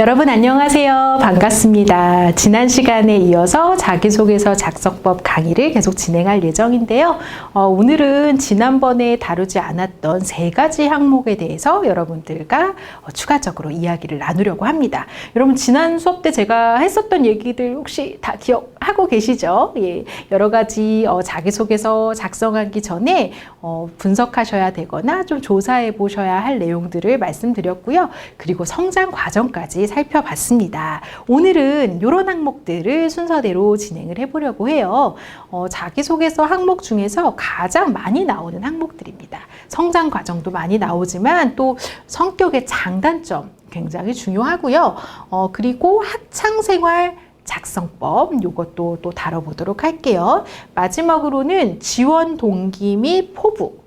여러분 안녕하세요. 반갑습니다. 지난 시간에 이어서 자기소개서 작성법 강의를 계속 진행할 예정인데요. 오늘은 지난번에 다루지 않았던 3가지 항목에 대해서 여러분들과 추가적으로 이야기를 나누려고 합니다. 여러분 지난 수업 때 제가 했었던 얘기들 혹시 다 기억하고 계시죠? 예, 여러 가지 자기소개서 작성하기 전에 분석하셔야 되거나 좀 조사해 보셔야 할 내용들을 말씀드렸고요. 그리고 성장 과정까지 살펴봤습니다. 오늘은 이런 항목들을 순서대로 진행을 해보려고 해요. 자기소개서 항목 중에서 가장 많이 나오는 항목들입니다. 성장 과정도 많이 나오지만 또 성격의 장단점 굉장히 중요하고요. 그리고 학창생활 작성법 이것도 또 다뤄보도록 할게요. 마지막으로는 지원 동기 및 포부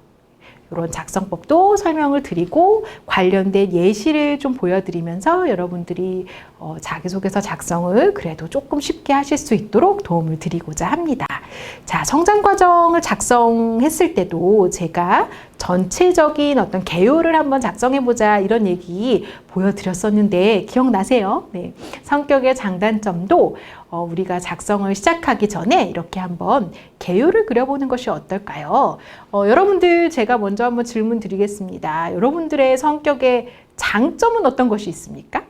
이런 작성법도 설명을 드리고 관련된 예시를 좀 보여드리면서 여러분들이 자기소개서 작성을 그래도 조금 쉽게 하실 수 있도록 도움을 드리고자 합니다. 자, 성장 과정을 작성했을 때도 제가 전체적인 어떤 개요를 한번 작성해보자 이런 얘기 보여드렸었는데 기억나세요? 네. 성격의 장단점도 우리가 작성을 시작하기 전에 이렇게 한번 개요를 그려보는 것이 어떨까요? 여러분들 제가 먼저 한번 질문 드리겠습니다. 여러분들의 성격의 장점은 어떤 것이 있습니까?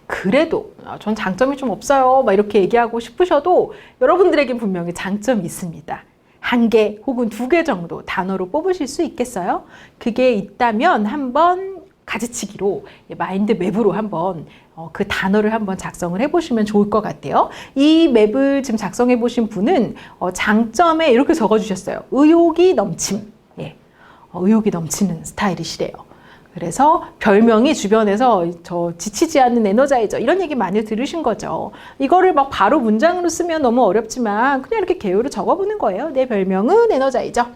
그래도 전 장점이 좀 없어요 막 이렇게 얘기하고 싶으셔도 여러분들에게 분명히 장점이 있습니다. 1개 혹은 2개 정도 단어로 뽑으실 수 있겠어요? 그게 있다면 한번 가지치기로 마인드 맵으로 한번 그 단어를 한번 작성을 해보시면 좋을 것 같아요. 이 맵을 지금 작성해 보신 분은 장점에 이렇게 적어주셨어요. 의욕이 넘침. 예, 의욕이 넘치는 스타일이시래요. 그래서 별명이 주변에서 저 지치지 않는 에너자이저 이런 얘기 많이 들으신 거죠. 이거를 막 바로 문장으로 쓰면 너무 어렵지만 그냥 이렇게 개요로 적어보는 거예요. 내 별명은 에너자이저.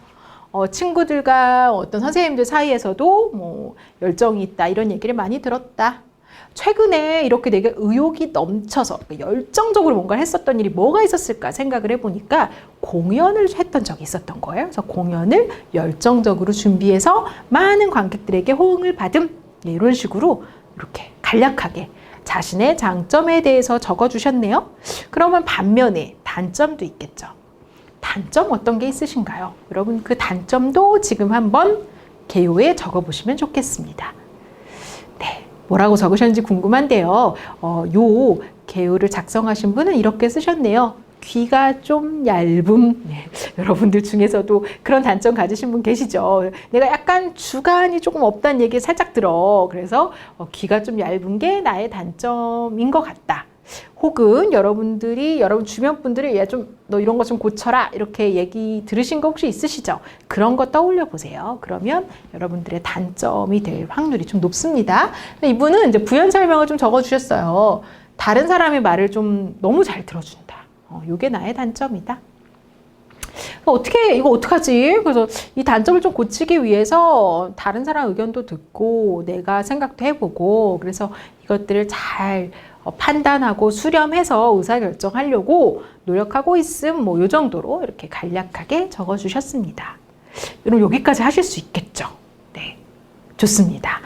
친구들과 어떤 선생님들 사이에서도 뭐 열정이 있다 이런 얘기를 많이 들었다. 최근에 이렇게 내가 의욕이 넘쳐서 열정적으로 뭔가를 했었던 일이 뭐가 있었을까 생각을 해보니까 공연을 했던 적이 있었던 거예요. 그래서 공연을 열정적으로 준비해서 많은 관객들에게 호응을 받음 이런 식으로 이렇게 간략하게 자신의 장점에 대해서 적어주셨네요. 그러면 반면에 단점도 있겠죠. 단점 어떤 게 있으신가요? 여러분 그 단점도 지금 한번 개요에 적어보시면 좋겠습니다. 네. 뭐라고 적으셨는지 궁금한데요. 요 개요를 작성하신 분은 이렇게 쓰셨네요. 귀가 좀 얇음. 네, 여러분들 중에서도 그런 단점 가지신 분 계시죠? 내가 약간 주관이 조금 없다는 얘기 살짝 들어. 그래서 귀가 좀 얇은 게 나의 단점인 것 같다. 혹은 여러분들이 여러분 주변 분들이 야 좀 너 이런 거 좀 고쳐라 이렇게 얘기 들으신 거 혹시 있으시죠? 그런 거 떠올려 보세요. 그러면 여러분들의 단점이 될 확률이 좀 높습니다. 이분은 이제 부연 설명을 좀 적어 주셨어요. 다른 사람의 말을 좀 너무 잘 들어준다. 요게 나의 단점이다. 이거 어떡하지? 그래서 이 단점을 좀 고치기 위해서 다른 사람 의견도 듣고 내가 생각도 해보고 그래서 이것들을 잘 판단하고 수렴해서 의사결정하려고 노력하고 있음 뭐 요 정도로 이렇게 간략하게 적어주셨습니다. 여러분 여기까지 하실 수 있겠죠? 네, 좋습니다.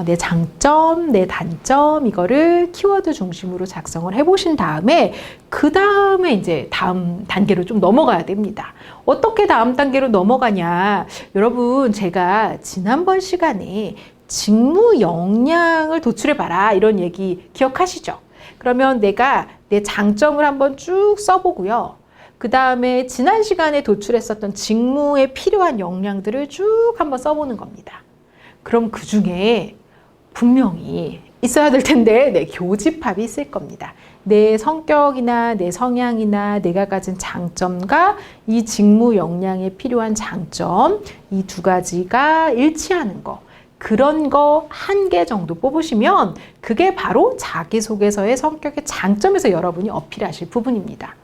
내 장점, 내 단점 이거를 키워드 중심으로 작성을 해보신 다음에 그 다음에 이제 다음 단계로 좀 넘어가야 됩니다. 어떻게 다음 단계로 넘어가냐? 여러분 제가 지난번 시간에 직무 역량을 도출해봐라 이런 얘기 기억하시죠? 그러면 내가 내 장점을 한번 쭉 써보고요. 그 다음에 지난 시간에 도출했었던 직무에 필요한 역량들을 쭉 한번 써보는 겁니다. 그럼 그 중에 분명히 있어야 될 텐데 교집합이 있을 겁니다. 내 성격이나 내 성향이나 내가 가진 장점과 이 직무 역량에 필요한 장점 이 2가지가 일치하는 거 그런 거 1개 정도 뽑으시면 그게 바로 자기소개서의 성격의 장점에서 여러분이 어필하실 부분입니다.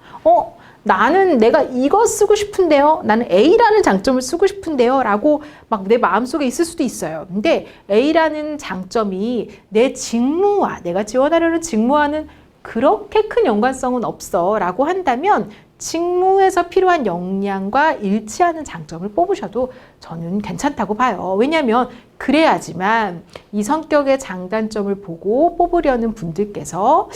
나는 내가 이거 쓰고 싶은데요. 나는 A라는 장점을 쓰고 싶은데요. 라고 막 내 마음속에 있을 수도 있어요. 근데 A라는 장점이 내 직무와 내가 지원하려는 직무와는 그렇게 큰 연관성은 없어 라고 한다면 직무에서 필요한 역량과 일치하는 장점을 뽑으셔도 저는 괜찮다고 봐요. 왜냐하면 그래야지만 이 성격의 장단점을 보고 뽑으려는 분들께서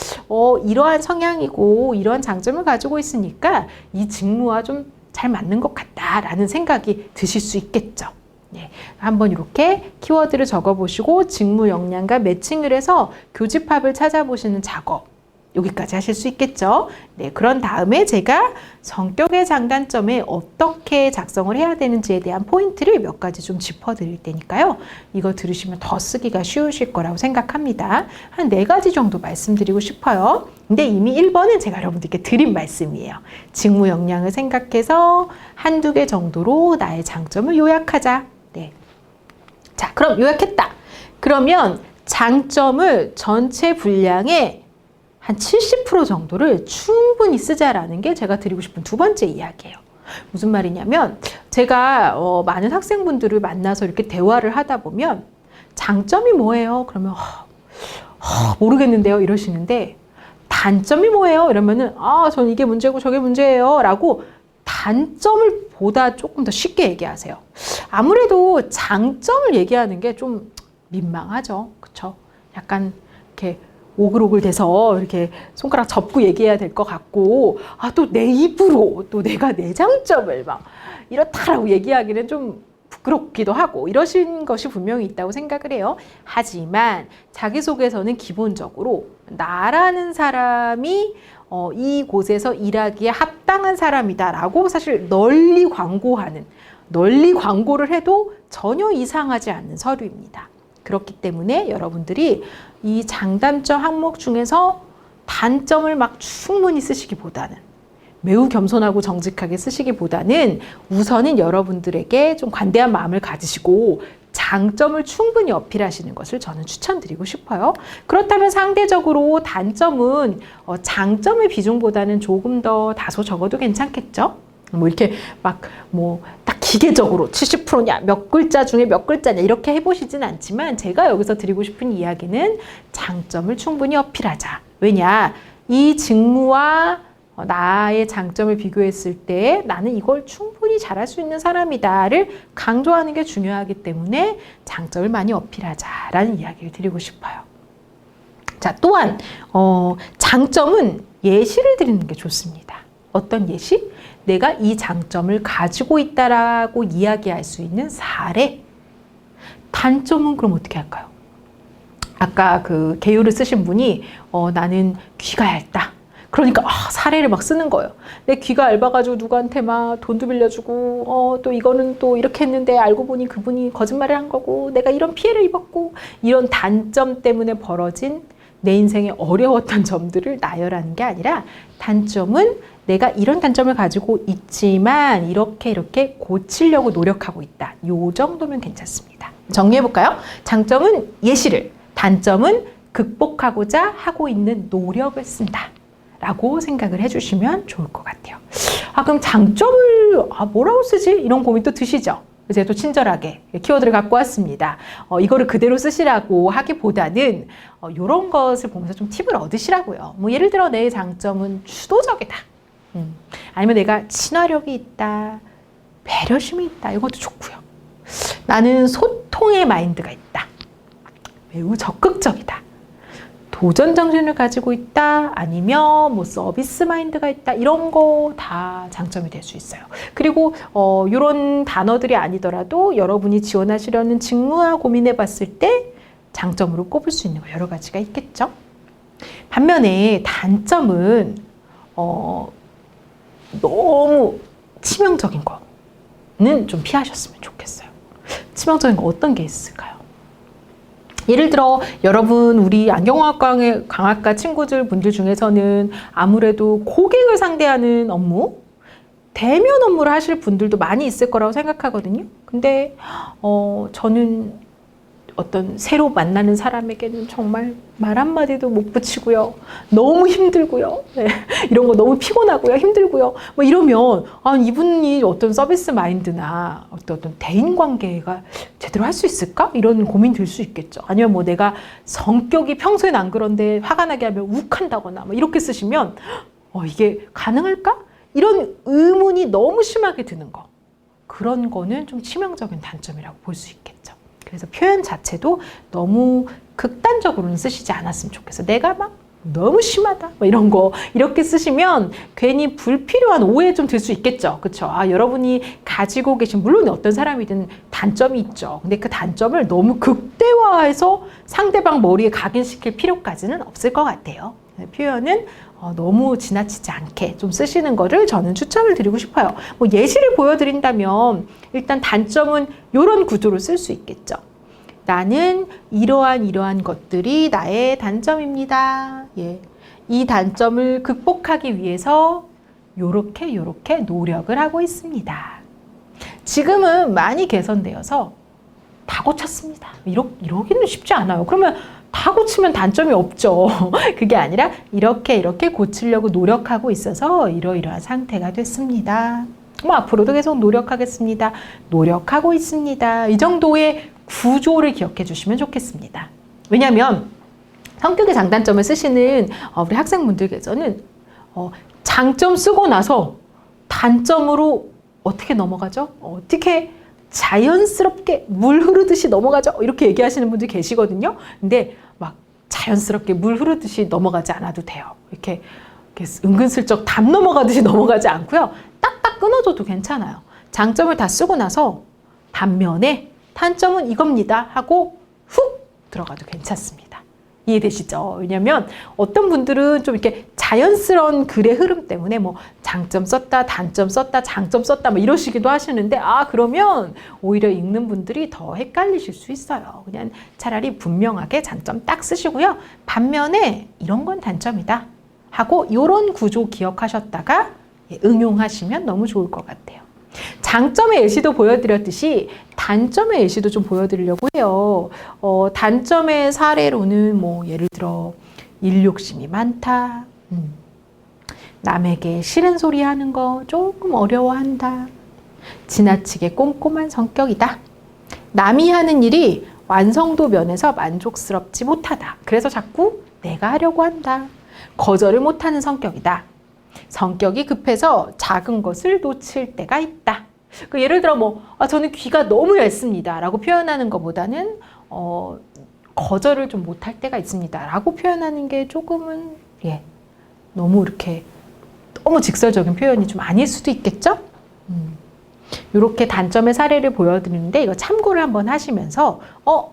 이러한 성향이고 이러한 장점을 가지고 있으니까 이 직무와 좀 잘 맞는 것 같다라는 생각이 드실 수 있겠죠. 네, 한번 이렇게 키워드를 적어보시고 직무 역량과 매칭을 해서 교집합을 찾아보시는 작업 여기까지 하실 수 있겠죠. 네, 그런 다음에 제가 성격의 장단점에 어떻게 작성을 해야 되는지에 대한 포인트를 몇 가지 좀 짚어드릴 테니까요. 이거 들으시면 더 쓰기가 쉬우실 거라고 생각합니다. 한 4가지 정도 말씀드리고 싶어요. 근데 이미 1번은 제가 여러분들께 드린 말씀이에요. 직무 역량을 생각해서 한두 개 정도로 나의 장점을 요약하자. 네. 자, 그럼 요약했다. 그러면 장점을 전체 분량의 한 70% 정도를 충분히 쓰자라는 게 제가 드리고 싶은 두 번째 이야기예요. 무슨 말이냐면 제가 많은 학생분들을 만나서 이렇게 대화를 하다 보면 장점이 뭐예요? 그러면 모르겠는데요 이러시는데 단점이 뭐예요? 이러면은 전 이게 문제고 저게 문제예요 라고 단점을 보다 조금 더 쉽게 얘기하세요. 아무래도 장점을 얘기하는 게 좀 민망하죠. 그쵸? 약간 이렇게 오글오글 돼서 이렇게 손가락 접고 얘기해야 될 것 같고 또 내 입으로 또 내가 내 장점을 막 이렇다라고 얘기하기는 좀 부끄럽기도 하고 이러신 것이 분명히 있다고 생각을 해요. 하지만 자기소개서는 기본적으로 나라는 사람이 이곳에서 일하기에 합당한 사람이다라고 사실 널리 광고를 해도 전혀 이상하지 않는 서류입니다. 그렇기 때문에 여러분들이 이 장단점 항목 중에서 단점을 막 충분히 쓰시기보다는 매우 겸손하고 정직하게 쓰시기보다는 우선은 여러분들에게 좀 관대한 마음을 가지시고 장점을 충분히 어필하시는 것을 저는 추천드리고 싶어요. 그렇다면 상대적으로 단점은 장점의 비중보다는 조금 더 다소 적어도 괜찮겠죠? 이렇게 딱 기계적으로 70%냐, 몇 글자 중에 몇 글자냐 이렇게 해보시진 않지만 제가 여기서 드리고 싶은 이야기는 장점을 충분히 어필하자. 왜냐? 이 직무와 나의 장점을 비교했을 때 나는 이걸 충분히 잘할 수 있는 사람이다를 강조하는 게 중요하기 때문에 장점을 많이 어필하자라는 이야기를 드리고 싶어요. 자, 또한 장점은 예시를 드리는 게 좋습니다. 어떤 예시? 내가 이 장점을 가지고 있다라고 이야기할 수 있는 사례. 단점은 그럼 어떻게 할까요? 아까 그 개요를 쓰신 분이 나는 귀가 얇다. 그러니까 사례를 막 쓰는 거예요. 내 귀가 얇아가지고 누구한테 막 돈도 빌려주고 또 이거는 또 이렇게 했는데 알고 보니 그분이 거짓말을 한 거고 내가 이런 피해를 입었고 이런 단점 때문에 벌어진 내 인생에 어려웠던 점들을 나열하는 게 아니라 단점은 내가 이런 단점을 가지고 있지만 이렇게 고치려고 노력하고 있다. 요 정도면 괜찮습니다. 정리해볼까요? 장점은 예시를, 단점은 극복하고자 하고 있는 노력을 쓴다. 라고 생각을 해주시면 좋을 것 같아요. 그럼 장점을 뭐라고 쓰지? 이런 고민 또 드시죠? 제가 또 친절하게 키워드를 갖고 왔습니다. 이거를 그대로 쓰시라고 하기보다는 이런 것을 보면서 좀 팁을 얻으시라고요. 예를 들어 내 장점은 주도적이다. 아니면 내가 친화력이 있다. 배려심이 있다. 이것도 좋고요. 나는 소통의 마인드가 있다. 매우 적극적이다. 도전 정신을 가지고 있다. 아니면 서비스 마인드가 있다. 이런 거 다 장점이 될 수 있어요. 그리고 이런 단어들이 아니더라도 여러분이 지원하시려는 직무와 고민해 봤을 때 장점으로 꼽을 수 있는 거 여러 가지가 있겠죠. 반면에 단점은 너무 치명적인 거는 좀 피하셨으면 좋겠어요. 치명적인 거 어떤 게 있을까요? 예를 들어 여러분 우리 안경광학과 분들 중에서는 아무래도 고객을 상대하는 업무, 대면 업무를 하실 분들도 많이 있을 거라고 생각하거든요. 근데 저는 어떤 새로 만나는 사람에게는 정말 말 한마디도 못 붙이고요. 너무 힘들고요. 네. 이런 거 너무 피곤하고요. 힘들고요. 이러면 이분이 어떤 서비스 마인드나 어떤 대인관계가 제대로 할 수 있을까? 이런 고민 들 수 있겠죠. 아니면 내가 성격이 평소엔 안 그런데 화가 나게 하면 욱한다거나 이렇게 쓰시면 이게 가능할까? 이런 의문이 너무 심하게 드는 거. 그런 거는 좀 치명적인 단점이라고 볼 수 있겠죠. 그래서 표현 자체도 너무 극단적으로는 쓰시지 않았으면 좋겠어요. 내가 막 너무 심하다 뭐 이런 거 이렇게 쓰시면 괜히 불필요한 오해 좀 들 수 있겠죠. 그렇죠? 아, 여러분이 가지고 계신 물론 어떤 사람이든 단점이 있죠. 근데 그 단점을 너무 극대화해서 상대방 머리에 각인시킬 필요까지는 없을 것 같아요. 표현은 너무 지나치지 않게 좀 쓰시는 거를 저는 추천을 드리고 싶어요. 뭐 예시를 보여드린다면 일단 단점은 이런 구조로 쓸 수 있겠죠. 나는 이러한 것들이 나의 단점입니다. 예. 이 단점을 극복하기 위해서 요렇게 노력을 하고 있습니다. 지금은 많이 개선되어서 다 고쳤습니다. 이러기는 쉽지 않아요. 그러면 다 고치면 단점이 없죠. 그게 아니라 이렇게 고치려고 노력하고 있어서 이러이러한 상태가 됐습니다. 뭐 앞으로도 계속 노력하겠습니다. 노력하고 있습니다. 이 정도의 구조를 기억해 주시면 좋겠습니다. 왜냐하면 성격의 장단점을 쓰시는 우리 학생분들께서는 장점 쓰고 나서 단점으로 어떻게 넘어가죠? 어떻게 자연스럽게 물 흐르듯이 넘어가죠? 이렇게 얘기하시는 분들이 계시거든요. 근데 막 자연스럽게 물 흐르듯이 넘어가지 않아도 돼요. 이렇게 은근슬쩍 담 넘어가듯이 넘어가지 않고요. 딱딱 끊어줘도 괜찮아요. 장점을 다 쓰고 나서 반면에 단점은 이겁니다 하고 훅 들어가도 괜찮습니다. 이해되시죠? 왜냐면 어떤 분들은 좀 이렇게 자연스러운 글의 흐름 때문에 뭐 장점 썼다, 단점 썼다, 장점 썼다 뭐 이러시기도 하시는데 그러면 오히려 읽는 분들이 더 헷갈리실 수 있어요. 그냥 차라리 분명하게 장점 딱 쓰시고요. 반면에 이런 건 단점이다 하고 이런 구조 기억하셨다가 응용하시면 너무 좋을 것 같아요. 장점의 예시도 보여드렸듯이 단점의 예시도 좀 보여드리려고 해요. 단점의 사례로는 뭐 예를 들어 일욕심이 많다, 남에게 싫은 소리 하는 거 조금 어려워한다, 지나치게 꼼꼼한 성격이다, 남이 하는 일이 완성도 면에서 만족스럽지 못하다, 그래서 자꾸 내가 하려고 한다, 거절을 못하는 성격이다, 성격이 급해서 작은 것을 놓칠 때가 있다. 예를 들어 저는 귀가 너무 얇습니다 라고 표현하는 것보다는 거절을 좀 못할 때가 있습니다 라고 표현하는 게 조금은 너무 이렇게 너무 직설적인 표현이 좀 아닐 수도 있겠죠? 이렇게 단점의 사례를 보여드리는데 이거 참고를 한번 하시면서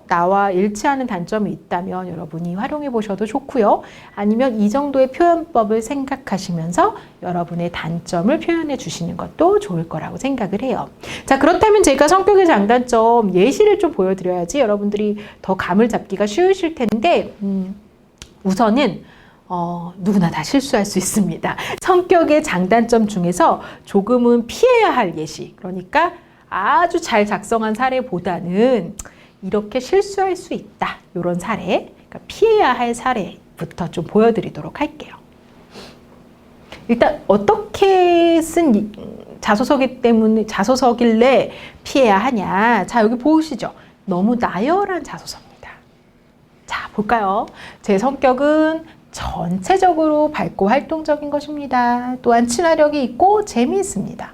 나와 일치하는 단점이 있다면 여러분이 활용해 보셔도 좋고요. 아니면 이 정도의 표현법을 생각하시면서 여러분의 단점을 표현해 주시는 것도 좋을 거라고 생각을 해요. 자, 그렇다면 제가 성격의 장단점 예시를 좀 보여드려야지 여러분들이 더 감을 잡기가 쉬우실 텐데 우선은 누구나 다 실수할 수 있습니다. 성격의 장단점 중에서 조금은 피해야 할 예시, 그러니까 아주 잘 작성한 사례보다는 이렇게 실수할 수 있다, 이런 사례, 그러니까 피해야 할 사례부터 좀 보여드리도록 할게요. 일단 어떻게 쓴 자소서길래 피해야 하냐. 자, 여기 보시죠. 너무 나열한 자소서입니다. 자, 볼까요? 제 성격은 전체적으로 밝고 활동적인 것입니다. 또한 친화력이 있고 재미있습니다.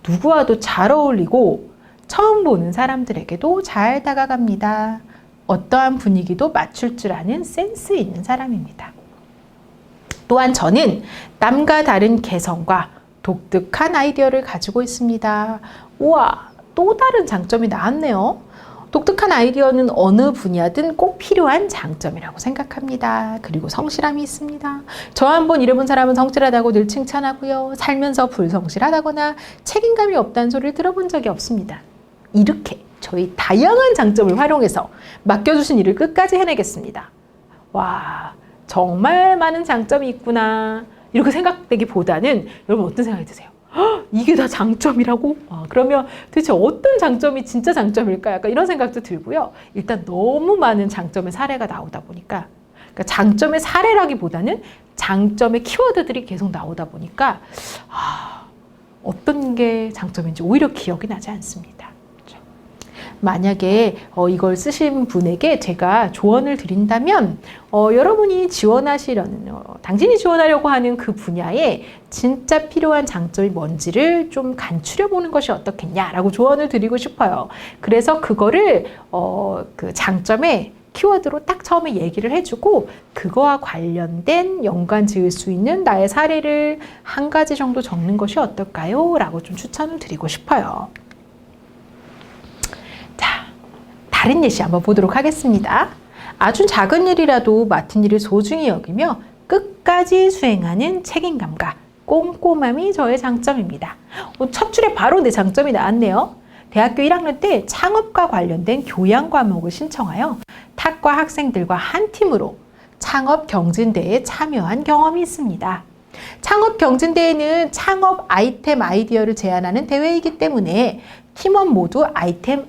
누구와도 잘 어울리고 처음 보는 사람들에게도 잘 다가갑니다. 어떠한 분위기도 맞출 줄 아는 센스 있는 사람입니다. 또한 저는 남과 다른 개성과 독특한 아이디어를 가지고 있습니다. 우와, 또 다른 장점이 나왔네요. 독특한 아이디어는 어느 분야든 꼭 필요한 장점이라고 생각합니다. 그리고 성실함이 있습니다. 저 한번 일해본 사람은 성실하다고 늘 칭찬하고요. 살면서 불성실하다거나 책임감이 없다는 소리를 들어본 적이 없습니다. 이렇게 저희 다양한 장점을 활용해서 맡겨주신 일을 끝까지 해내겠습니다. 와, 정말 많은 장점이 있구나 이렇게 생각되기보다는 여러분 어떤 생각이 드세요? 이게 다 장점이라고? 그러면 도대체 어떤 장점이 진짜 장점일까? 약간 이런 생각도 들고요. 일단 너무 많은 장점의 사례가 나오다 보니까, 그러니까 장점의 사례라기보다는 장점의 키워드들이 계속 나오다 보니까 어떤 게 장점인지 오히려 기억이 나지 않습니다. 그렇죠? 만약에 이걸 쓰신 분에게 제가 조언을 드린다면 여러분이 당신이 지원하려고 하는 그 분야에 진짜 필요한 장점이 뭔지를 좀 간추려 보는 것이 어떻겠냐라고 조언을 드리고 싶어요. 그래서 그거를 그 장점에 키워드로 딱 처음에 얘기를 해주고 그거와 관련된 연관 지을 수 있는 나의 사례를 한 가지 정도 적는 것이 어떨까요? 라고 좀 추천을 드리고 싶어요. 자, 다른 예시 한번 보도록 하겠습니다. 아주 작은 일이라도 맡은 일을 소중히 여기며 끝까지 수행하는 책임감과 꼼꼼함이 저의 장점입니다. 첫 줄에 바로 내 장점이 나왔네요. 대학교 1학년 때 창업과 관련된 교양 과목을 신청하여 탁과 학생들과 한 팀으로 창업 경진대회에 참여한 경험이 있습니다. 창업 경진대회는 창업 아이디어를 제안하는 대회이기 때문에 팀원 모두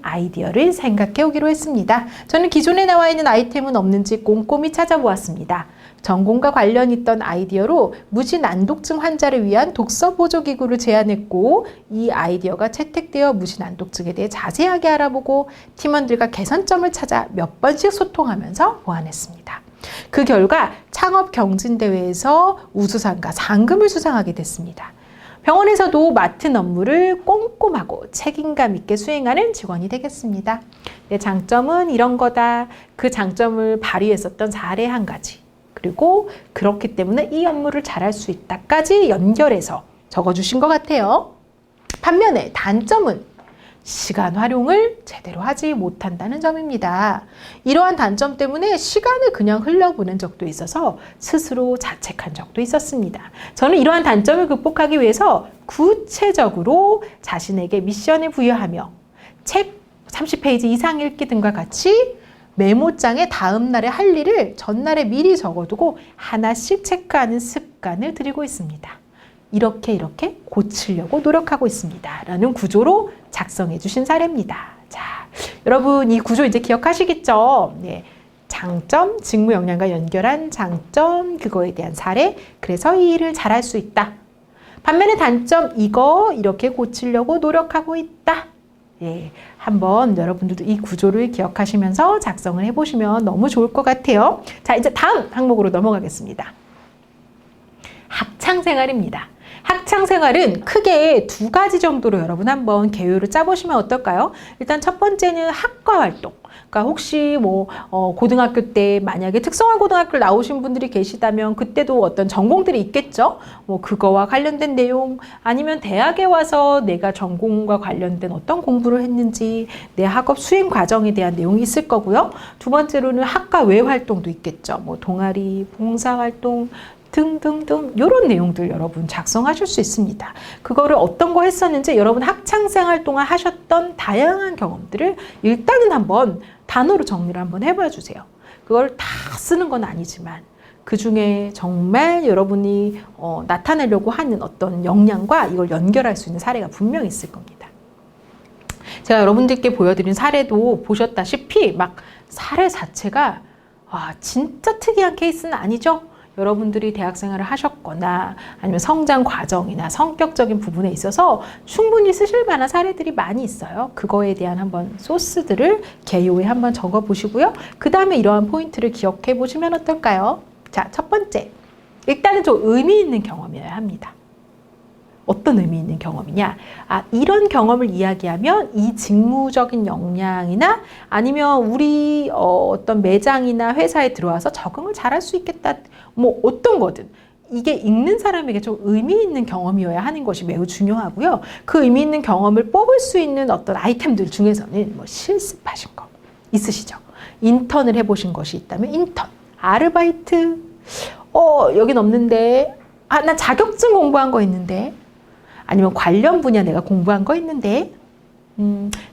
아이디어를 생각해 오기로 했습니다. 저는 기존에 나와 있는 아이템은 없는지 꼼꼼히 찾아보았습니다. 전공과 관련 있던 아이디어로 무지난독증 환자를 위한 독서 보조기구를 제안했고 이 아이디어가 채택되어 무지난독증에 대해 자세하게 알아보고 팀원들과 개선점을 찾아 몇 번씩 소통하면서 보완했습니다. 그 결과 창업 경진대회에서 우수상과 상금을 수상하게 됐습니다. 병원에서도 맡은 업무를 꼼꼼하고 책임감 있게 수행하는 직원이 되겠습니다. 내 장점은 이런 거다. 그 장점을 발휘했었던 사례 한 가지. 그리고 그렇기 때문에 이 업무를 잘할 수 있다까지 연결해서 적어주신 것 같아요. 반면에 단점은 시간 활용을 제대로 하지 못한다는 점입니다. 이러한 단점 때문에 시간을 그냥 흘려보낸 적도 있어서 스스로 자책한 적도 있었습니다. 저는 이러한 단점을 극복하기 위해서 구체적으로 자신에게 미션을 부여하며 책 30페이지 이상 읽기 등과 같이 메모장에 다음 날에 할 일을 전날에 미리 적어두고 하나씩 체크하는 습관을 들이고 있습니다. 이렇게 고치려고 노력하고 있습니다. 라는 구조로 작성해 주신 사례입니다. 자, 여러분 이 구조 이제 기억하시겠죠? 네. 장점, 직무 역량과 연결한 장점, 그거에 대한 사례. 그래서 이 일을 잘할 수 있다. 반면에 단점, 이거 이렇게 고치려고 노력하고 있다. 예, 한번 여러분들도 이 구조를 기억하시면서 작성을 해보시면 너무 좋을 것 같아요. 자, 이제 다음 항목으로 넘어가겠습니다. 학창생활입니다. 학창생활은 크게 두 가지 정도로 여러분 한번 계획을 짜보시면 어떨까요? 일단 첫 번째는 학과 활동. 그러니까 혹시 고등학교 때 만약에 특성화 고등학교를 나오신 분들이 계시다면 그때도 어떤 전공들이 있겠죠? 그거와 관련된 내용 아니면 대학에 와서 내가 전공과 관련된 어떤 공부를 했는지 내 학업 수행 과정에 대한 내용이 있을 거고요. 두 번째로는 학과 외 활동도 있겠죠. 동아리, 봉사활동 등등등 이런 내용들 여러분 작성하실 수 있습니다. 그거를 어떤 거 했었는지 여러분 학창생활 동안 하셨던 다양한 경험들을 일단은 한번 단어로 정리를 한번 해봐 주세요. 그걸 다 쓰는 건 아니지만 그 중에 정말 여러분이 나타내려고 하는 어떤 역량과 이걸 연결할 수 있는 사례가 분명히 있을 겁니다. 제가 여러분들께 보여드린 사례도 보셨다시피 막 사례 자체가 진짜 특이한 케이스는 아니죠? 여러분들이 대학 생활을 하셨거나 아니면 성장 과정이나 성격적인 부분에 있어서 충분히 쓰실 만한 사례들이 많이 있어요. 그거에 대한 한번 소스들을 개요에 한번 적어 보시고요. 그 다음에 이러한 포인트를 기억해 보시면 어떨까요? 자, 첫 번째. 일단은 좀 의미 있는 경험이어야 합니다. 어떤 의미 있는 경험이냐? 이런 경험을 이야기하면 이 직무적인 역량이나 아니면 우리 어떤 매장이나 회사에 들어와서 적응을 잘할 수 있겠다. 어떤 거든. 이게 읽는 사람에게 좀 의미 있는 경험이어야 하는 것이 매우 중요하고요. 그 의미 있는 경험을 뽑을 수 있는 어떤 아이템들 중에서는 실습하신 거 있으시죠? 인턴을 해보신 것이 있다면 인턴, 아르바이트, 여긴 없는데, 나 자격증 공부한 거 있는데, 아니면 관련 분야 내가 공부한 거 있는데,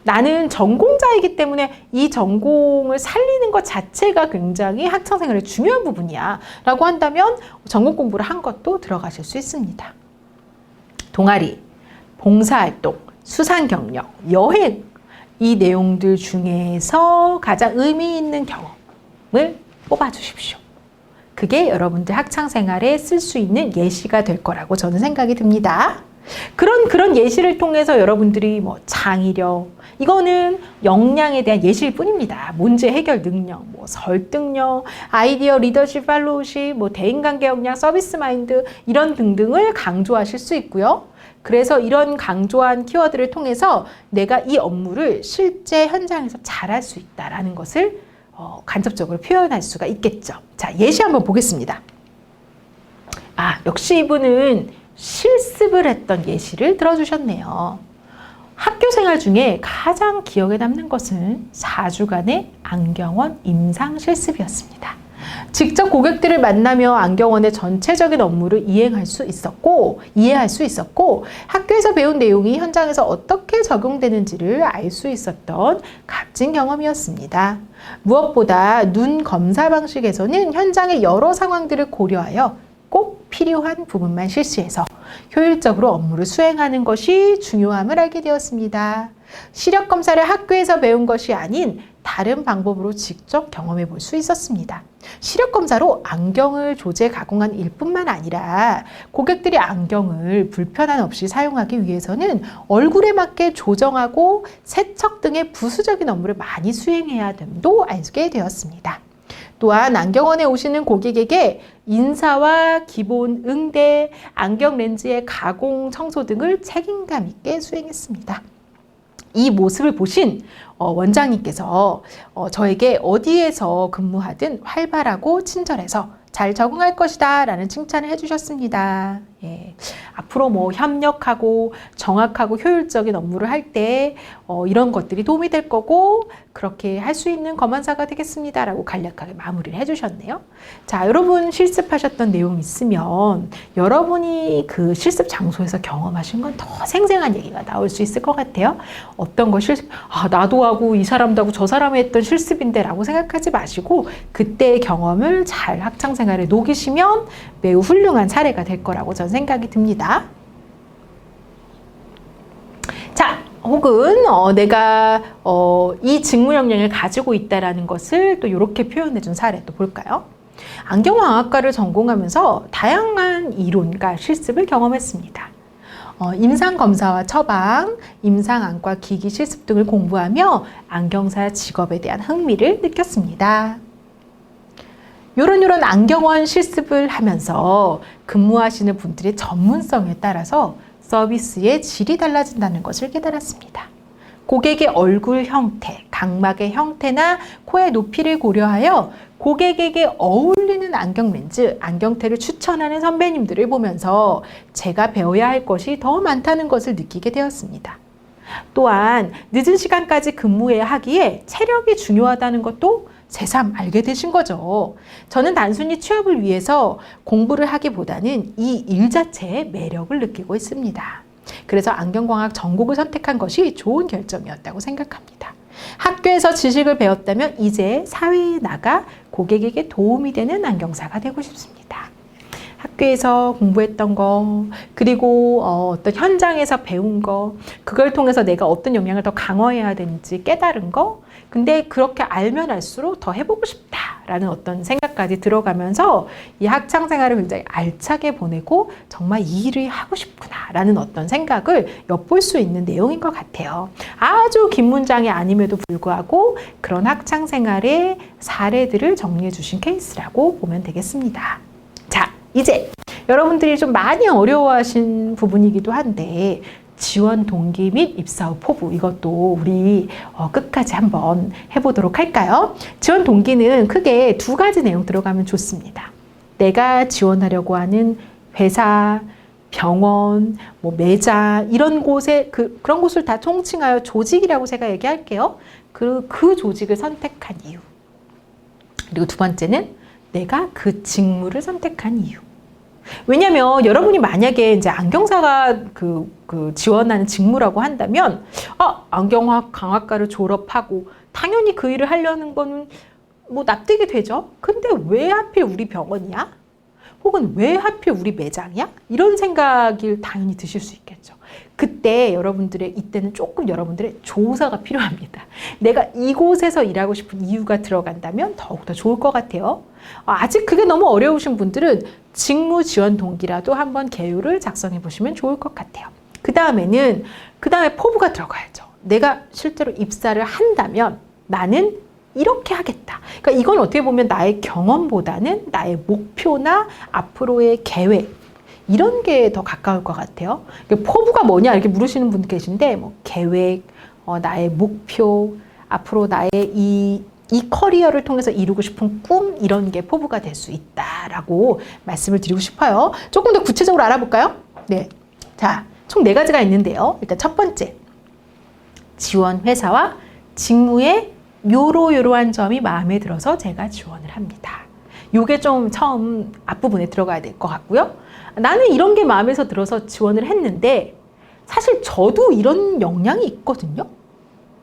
나는 전공자이기 때문에 이 전공을 살리는 것 자체가 굉장히 학창생활의 중요한 부분이야 라고 한다면 전공 공부를 한 것도 들어가실 수 있습니다. 동아리, 봉사활동, 수상 경력, 여행 이 내용들 중에서 가장 의미 있는 경험을 뽑아주십시오. 그게 여러분들 학창생활에 쓸 수 있는 예시가 될 거라고 저는 생각이 듭니다. 그런 예시를 통해서 여러분들이 뭐 창의력, 이거는 역량에 대한 예시일 뿐입니다. 문제 해결 능력, 뭐 설득력, 아이디어, 리더십, 팔로우십, 뭐 대인관계 역량, 서비스 마인드 이런 등등을 강조하실 수 있고요. 그래서 이런 강조한 키워드를 통해서 내가 이 업무를 실제 현장에서 잘할 수 있다라는 것을 간접적으로 표현할 수가 있겠죠. 자, 예시 한번 보겠습니다. 역시 이분은 실습을 했던 예시를 들어주셨네요. 학교 생활 중에 가장 기억에 남는 것은 4주간의 안경원 임상 실습이었습니다. 직접 고객들을 만나며 안경원의 전체적인 업무를 이해할 수 있었고, 학교에서 배운 내용이 현장에서 어떻게 적용되는지를 알 수 있었던 값진 경험이었습니다. 무엇보다 눈 검사 방식에서는 현장의 여러 상황들을 고려하여 꼭 필요한 부분만 실시해서 효율적으로 업무를 수행하는 것이 중요함을 알게 되었습니다. 시력 검사를 학교에서 배운 것이 아닌 다른 방법으로 직접 경험해 볼 수 있었습니다. 시력 검사로 안경을 조제 가공한 일뿐만 아니라 고객들이 안경을 불편함 없이 사용하기 위해서는 얼굴에 맞게 조정하고 세척 등의 부수적인 업무를 많이 수행해야 됨도 알게 되었습니다. 또한 안경원에 오시는 고객에게 인사와 기본 응대, 안경 렌즈의 가공, 청소 등을 책임감 있게 수행했습니다. 이 모습을 보신 원장님께서 저에게 어디에서 근무하든 활발하고 친절해서 잘 적응할 것이다 라는 칭찬을 해주셨습니다. 예. 앞으로 뭐 협력하고 정확하고 효율적인 업무를 할 때 이런 것들이 도움이 될 거고 그렇게 할 수 있는 검안사가 되겠습니다 라고 간략하게 마무리를 해주셨네요. 자, 여러분 실습하셨던 내용 있으면 여러분이 그 실습 장소에서 경험하신 건 더 생생한 얘기가 나올 수 있을 것 같아요. 어떤 거 실습, 나도 하고 이 사람도 하고 저 사람이 했던 실습인데 라고 생각하지 마시고 그때의 경험을 잘 학창생활에 녹이시면 매우 훌륭한 사례가 될 거라고 저는 생각이 듭니다. 자, 혹은 내가 이 직무 역량을 가지고 있다는 것을 또 이렇게 표현해 준 사례 또 볼까요? 안경화학과를 전공하면서 다양한 이론과 실습을 경험했습니다. 임상검사와 처방, 임상안과 기기 실습 등을 공부하며 안경사 직업에 대한 흥미를 느꼈습니다. 요런 안경원 실습을 하면서 근무하시는 분들의 전문성에 따라서 서비스의 질이 달라진다는 것을 깨달았습니다. 고객의 얼굴 형태, 각막의 형태나 코의 높이를 고려하여 고객에게 어울리는 안경 렌즈, 안경테를 추천하는 선배님들을 보면서 제가 배워야 할 것이 더 많다는 것을 느끼게 되었습니다. 또한 늦은 시간까지 근무해야 하기에 체력이 중요하다는 것도 새삼 알게 되신 거죠. 저는 단순히 취업을 위해서 공부를 하기보다는 이 일 자체의 매력을 느끼고 있습니다. 그래서 안경광학 전공을 선택한 것이 좋은 결정이었다고 생각합니다. 학교에서 지식을 배웠다면 이제 사회에 나가 고객에게 도움이 되는 안경사가 되고 싶습니다. 학교에서 공부했던 거, 그리고 어떤 현장에서 배운 거, 그걸 통해서 내가 어떤 역량을 더 강화해야 되는지 깨달은 거, 근데 그렇게 알면 알수록 더 해보고 싶다라는 어떤 생각까지 들어가면서 이 학창생활을 굉장히 알차게 보내고 정말 이 일을 하고 싶구나라는 어떤 생각을 엿볼 수 있는 내용인 것 같아요. 아주 긴 문장이 아님에도 불구하고 그런 학창생활의 사례들을 정리해 주신 케이스라고 보면 되겠습니다. 자, 이제 여러분들이 좀 많이 어려워하신 부분이기도 한데 지원 동기 및 입사 후 포부, 이것도 우리 끝까지 한번 해보도록 할까요? 지원 동기는 크게 두 가지 내용 들어가면 좋습니다. 내가 지원하려고 하는 회사, 병원, 뭐 매장 이런 곳에 그런 곳을 다 총칭하여 조직이라고 제가 얘기할게요. 그 조직을 선택한 이유. 그리고 두 번째는 내가 그 직무를 선택한 이유. 왜냐면 여러분이 만약에 이제 안경사가 지원하는 직무라고 한다면 안경광학과를 졸업하고 당연히 그 일을 하려는 거는 뭐 납득이 되죠. 근데 왜 하필 우리 병원이야? 혹은 왜 하필 우리 매장이야? 이런 생각이 당연히 드실 수 있겠죠. 그때 이때는 조금 여러분들의 조사가 필요합니다. 내가 이곳에서 일하고 싶은 이유가 들어간다면 더욱더 좋을 것 같아요. 아직 그게 너무 어려우신 분들은 직무 지원 동기라도 한번 개요를 작성해 보시면 좋을 것 같아요. 그 다음에 포부가 들어가야죠. 내가 실제로 입사를 한다면 나는 이렇게 하겠다. 그러니까 이건 어떻게 보면 나의 경험보다는 나의 목표나 앞으로의 계획 이런 게 더 가까울 것 같아요. 포부가 뭐냐 이렇게 물으시는 분 계신데 뭐 계획, 나의 목표, 앞으로 나의 이 커리어를 통해서 이루고 싶은 꿈 이런 게 포부가 될 수 있다라고 말씀을 드리고 싶어요. 조금 더 구체적으로 알아볼까요? 네, 자, 총 4가지가 있는데요. 일단 첫 번째, 지원 회사와 직무의 요러요러한 점이 마음에 들어서 제가 지원을 합니다. 요게 좀 처음 앞부분에 들어가야 될 것 같고요. 나는 이런 게 마음에서 들어서 지원을 했는데 사실 저도 이런 역량이 있거든요.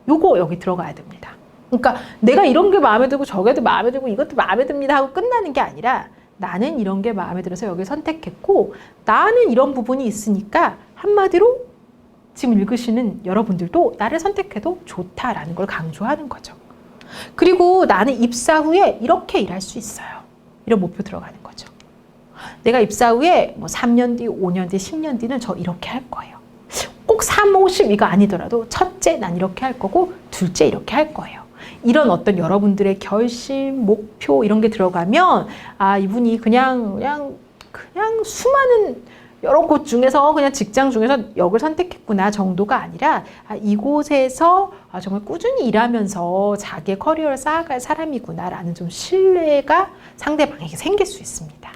요거 여기 들어가야 됩니다. 그러니까 내가 이런 게 마음에 들고 저게도 마음에 들고 이것도 마음에 듭니다 하고 끝나는 게 아니라 나는 이런 게 마음에 들어서 여기 선택했고 나는 이런 부분이 있으니까 한마디로 지금 읽으시는 여러분들도 나를 선택해도 좋다라는 걸 강조하는 거죠. 그리고 나는 입사 후에 이렇게 일할 수 있어요. 이런 목표 들어가는 거죠. 내가 입사 후에 뭐 3년 뒤, 5년 뒤, 10년 뒤는 저 이렇게 할 거예요. 꼭 3, 5, 10 이거 아니더라도 첫째 난 이렇게 할 거고 둘째 이렇게 할 거예요. 이런 어떤 여러분들의 결심, 목표 이런 게 들어가면 아 이분이 그냥 수많은 여러 곳 중에서 그냥 직장 중에서 역을 선택했구나 정도가 아니라 아, 이곳에서 정말 꾸준히 일하면서 자기의 커리어를 쌓아갈 사람이구나라는 좀 신뢰가 상대방에게 생길 수 있습니다.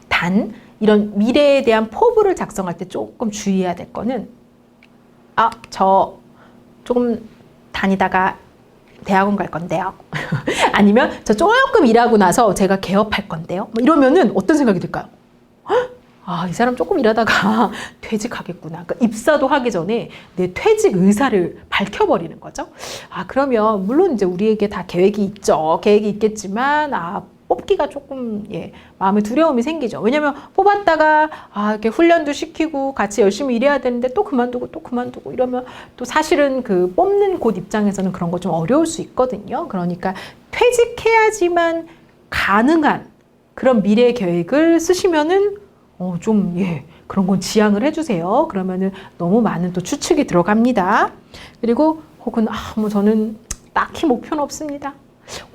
단 이런 미래에 대한 포부를 작성할 때 조금 주의해야 될 거는 저 조금 다니다가 대학원 갈 건데요. 아니면 저 조금 일하고 나서 제가 개업할 건데요. 뭐 이러면은 어떤 생각이 들까요? 이 사람 조금 일하다가 퇴직하겠구나. 그러니까 입사도 하기 전에 내 퇴직 의사를 밝혀버리는 거죠. 그러면 물론 이제 우리에게 다 계획이 있죠. 계획이 있겠지만 뽑기가 조금 마음에 두려움이 생기죠. 왜냐면 뽑았다가 이렇게 훈련도 시키고 같이 열심히 일해야 되는데 또 그만두고 이러면 또 사실은 그 뽑는 곳 입장에서는 그런 거 좀 어려울 수 있거든요. 그러니까 퇴직해야지만 가능한 그런 미래 계획을 쓰시면은 그런 건 지양을 해주세요. 그러면은 너무 많은 또 추측이 들어갑니다. 그리고 혹은 저는 딱히 목표는 없습니다.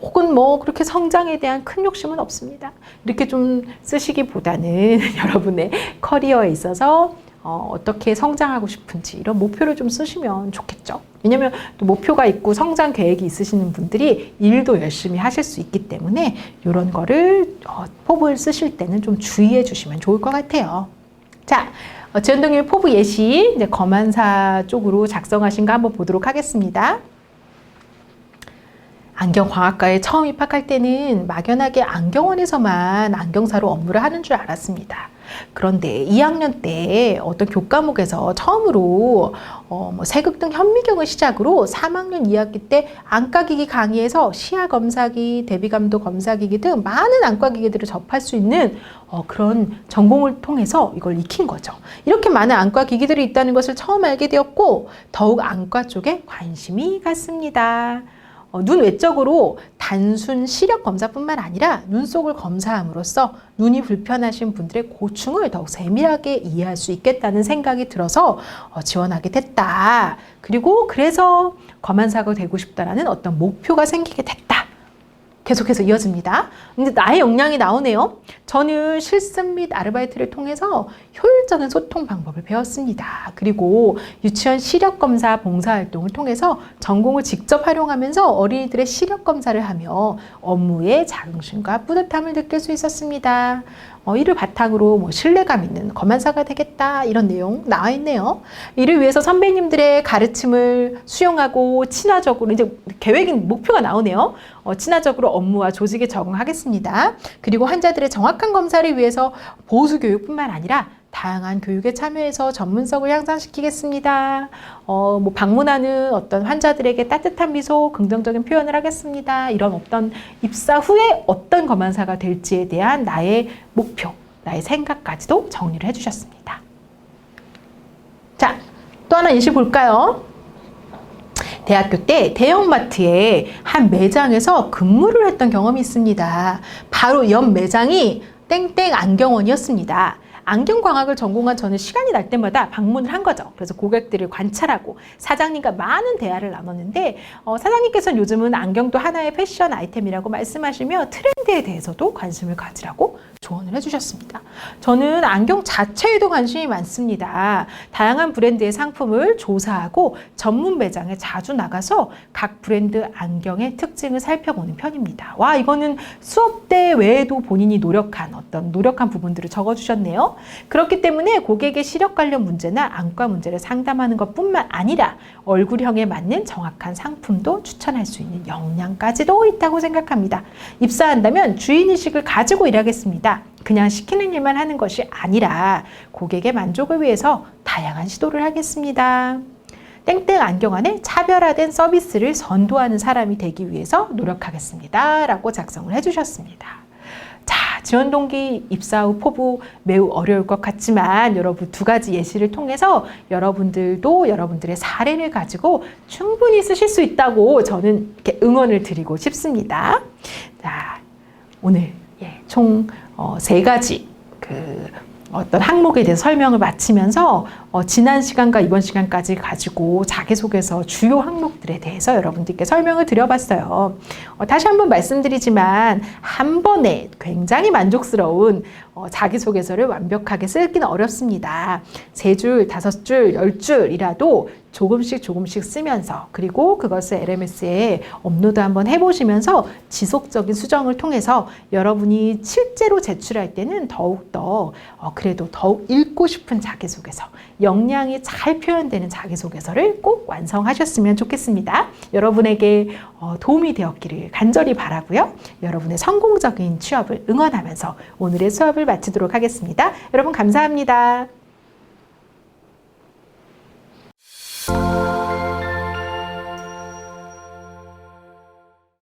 혹은 그렇게 성장에 대한 큰 욕심은 없습니다. 이렇게 좀 쓰시기보다는 여러분의 커리어에 있어서 어떻게 성장하고 싶은지 이런 목표를 좀 쓰시면 좋겠죠. 왜냐하면 또 목표가 있고 성장 계획이 있으시는 분들이 일도 열심히 하실 수 있기 때문에 이런 거를 포부를 쓰실 때는 좀 주의해 주시면 좋을 것 같아요. 자, 지원동님의 포부 예시 이제 검안사 쪽으로 작성하신 거 한번 보도록 하겠습니다. 안경광학과에 처음 입학할 때는 막연하게 안경원에서만 안경사로 업무를 하는 줄 알았습니다. 그런데 2학년 때 어떤 교과목에서 처음으로 세극등 현미경을 시작으로 3학년 2학기 때 안과기기 강의에서 시야 검사기, 대비감도 검사기기 등 많은 안과기기들을 접할 수 있는 그런 전공을 통해서 이걸 익힌 거죠. 이렇게 많은 안과기기들이 있다는 것을 처음 알게 되었고 더욱 안과 쪽에 관심이 갔습니다. 눈 외적으로 단순 시력 검사뿐만 아니라 눈 속을 검사함으로써 눈이 불편하신 분들의 고충을 더욱 세밀하게 이해할 수 있겠다는 생각이 들어서 지원하게 됐다. 그리고 그래서 검안사가 되고 싶다라는 어떤 목표가 생기게 됐다. 계속해서 이어집니다. 근데 나의 역량이 나오네요. 저는 실습 및 아르바이트를 통해서 효율적인 소통 방법을 배웠습니다. 그리고 유치원 시력검사 봉사활동을 통해서 전공을 직접 활용하면서 어린이들의 시력검사를 하며 업무에 자긍심과 뿌듯함을 느낄 수 있었습니다. 이를 바탕으로 신뢰감 있는 검안사가 되겠다 이런 내용 나와 있네요. 이를 위해서 선배님들의 가르침을 수용하고 친화적으로 이제 계획인 목표가 나오네요. 친화적으로 업무와 조직에 적응하겠습니다. 그리고 환자들의 정확한 검사를 위해서 보수 교육뿐만 아니라 다양한 교육에 참여해서 전문성을 향상시키겠습니다. 방문하는 어떤 환자들에게 따뜻한 미소, 긍정적인 표현을 하겠습니다. 이런 어떤 입사 후에 어떤 검안사가 될지에 대한 나의 목표, 나의 생각까지도 정리를 해주셨습니다. 자, 또 하나 예시 볼까요? 대학교 때 대형마트의 한 매장에서 근무를 했던 경험이 있습니다. 바로 옆 매장이 땡땡 안경원이었습니다. 안경광학을 전공한 저는 시간이 날 때마다 방문을 한 거죠. 그래서 고객들을 관찰하고 사장님과 많은 대화를 나눴는데 사장님께서는 요즘은 안경도 하나의 패션 아이템이라고 말씀하시며 트렌드에 대해서도 관심을 가지라고 조언을 해주셨습니다. 저는 안경 자체에도 관심이 많습니다. 다양한 브랜드의 상품을 조사하고 전문 매장에 자주 나가서 각 브랜드 안경의 특징을 살펴보는 편입니다. 와, 이거는 수업 때 외에도 본인이 노력한 부분들을 적어주셨네요. 그렇기 때문에 고객의 시력 관련 문제나 안과 문제를 상담하는 것뿐만 아니라 얼굴형에 맞는 정확한 상품도 추천할 수 있는 역량까지도 있다고 생각합니다. 입사한다면 주인의식을 가지고 일하겠습니다. 그냥 시키는 일만 하는 것이 아니라 고객의 만족을 위해서 다양한 시도를 하겠습니다. 땡땡 안경안에 차별화된 서비스를 선도하는 사람이 되기 위해서 노력하겠습니다. 라고 작성을 해주셨습니다. 자, 지원 동기 입사 후 포부 매우 어려울 것 같지만 여러분 두 가지 예시를 통해서 여러분들도 여러분들의 사례를 가지고 충분히 쓰실 수 있다고 저는 이렇게 응원을 드리고 싶습니다. 자, 오늘 총 3가지 어떤 항목에 대해서 설명을 마치면서 지난 시간과 이번 시간까지 가지고 자기소개서 주요 항목들에 대해서 여러분들께 설명을 드려봤어요. 다시 한번 말씀드리지만 한 번에 굉장히 만족스러운 자기소개서를 완벽하게 쓰기는 어렵습니다. 3줄, 5줄, 10줄이라도 조금씩 쓰면서 그리고 그것을 LMS에 업로드 한번 해보시면서 지속적인 수정을 통해서 여러분이 실제로 제출할 때는 더욱더 그래도 더욱 읽고 싶은 자기소개서, 역량이 잘 표현되는 자기소개서를 꼭 완성하셨으면 좋겠습니다. 여러분에게 도움이 되었기를 간절히 바라고요. 여러분의 성공적인 취업을 응원하면서 오늘의 수업을 마치도록 하겠습니다. 여러분 감사합니다.